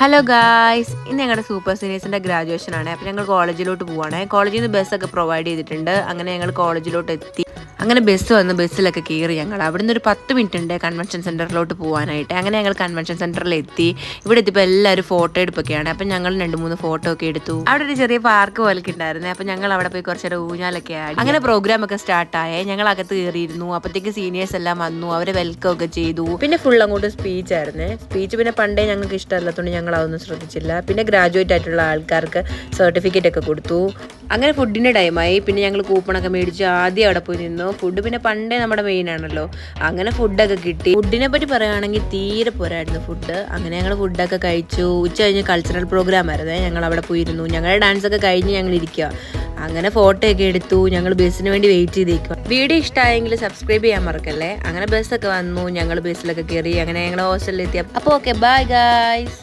Hello guys, ഇന്ന് ഞങ്ങളുടെ super സീനിയേഴ്സിൻ്റെ graduation ആണ്. അപ്പോൾ ഞങ്ങൾ കോളേജിലോട്ട് പോവുകയാണ്. കോളേജിൽ നിന്ന് ബസ്സൊക്കെ പ്രൊവൈഡ് ചെയ്തിട്ടുണ്ട്. അങ്ങനെ ഞങ്ങൾ കോളേജിലോട്ട് എത്തി. അങ്ങനെ ബസ് വന്ന് ബസ്സിലൊക്കെ കയറി ഞങ്ങൾ അവിടുന്ന് ഒരു 10 മിനിറ്റ് ഉണ്ട് കൺവെൻഷൻ സെൻറ്ററിലോട്ട് പോകാനായിട്ട്. അങ്ങനെ ഞങ്ങൾ കൺവെൻഷൻ സെൻറ്ററിൽ എത്തി. ഇവിടെ എത്തിയപ്പോൾ എല്ലാവരും ഫോട്ടോ എടുപ്പൊക്കെയാണ്. അപ്പം ഞങ്ങൾ 2-3 ഫോട്ടോ ഒക്കെ എടുത്തു. അവിടെ ഒരു ചെറിയ പാർക്ക് പോലൊക്കെ ഉണ്ടായിരുന്നു. അപ്പം ഞങ്ങൾ അവിടെ പോയി കുറച്ച് നേരം ഊഞ്ഞാലൊക്കെ ആടി. അങ്ങനെ പ്രോഗ്രാം ഒക്കെ സ്റ്റാർട്ടായേ. ഞങ്ങൾ അകത്ത് കയറിയിരുന്നു. അപ്പോഴത്തേക്ക് സീനിയേഴ്സ് എല്ലാം വന്നു. അവരെ വെൽക്കം ഒക്കെ ചെയ്തു. പിന്നെ ഫുൾ അങ്ങോട്ട് സ്പീച്ച് ആയിരുന്നേ. സ്പീച്ച് പിന്നെ പണ്ടേ ഞങ്ങൾക്ക് ഇഷ്ടമല്ലാത്തതുകൊണ്ട് ഞങ്ങൾ അതൊന്നും ശ്രദ്ധിച്ചില്ല. പിന്നെ ഗ്രാജുവേറ്റ് ആയിട്ടുള്ള ആൾക്കാർക്ക് സർട്ടിഫിക്കറ്റ് ഒക്കെ കൊടുത്തു. അങ്ങനെ ഫുഡിൻ്റെ ടൈമായി. പിന്നെ ഞങ്ങൾ കൂപ്പണൊക്കെ മേടിച്ച് ആദ്യം അവിടെ പോയി നിന്നു. ഫുഡ് പിന്നെ പണ്ടേ നമ്മുടെ മെയിൻ ആണല്ലോ. അങ്ങനെ ഫുഡൊക്കെ കിട്ടി. ഫുഡിനെ പറ്റി പറയുകയാണെങ്കിൽ തീരെ പോരായിരുന്നു ഫുഡ്. അങ്ങനെ ഞങ്ങൾ ഫുഡൊക്കെ കഴിച്ചു. ഉച്ച കഴിഞ്ഞ് കൾച്ചറൽ പ്രോഗ്രാം ആയിരുന്നേ. ഞങ്ങൾ അവിടെ പോയിരുന്നു. ഞങ്ങളുടെ ഡാൻസൊക്കെ കഴിഞ്ഞ് ഞങ്ങൾ ഇരിക്കുക. അങ്ങനെ ഫോട്ടോ ഒക്കെ എടുത്തു. ഞങ്ങൾ ബസ്സിന് വേണ്ടി വെയിറ്റ് ചെയ്തിരിക്കുക. വീഡിയോ ഇഷ്ടമായെങ്കിൽ സബ്സ്ക്രൈബ് ചെയ്യാൻ മറക്കല്ലേ. അങ്ങനെ ബസ്സൊക്കെ വന്നു. ഞങ്ങൾ ബസ്സിലൊക്കെ കയറി. അങ്ങനെ ഞങ്ങൾ ഹോസ്റ്റലിൽ എത്തി. അപ്പോൾ ഓക്കെ, ബൈ ഗായ്സ്.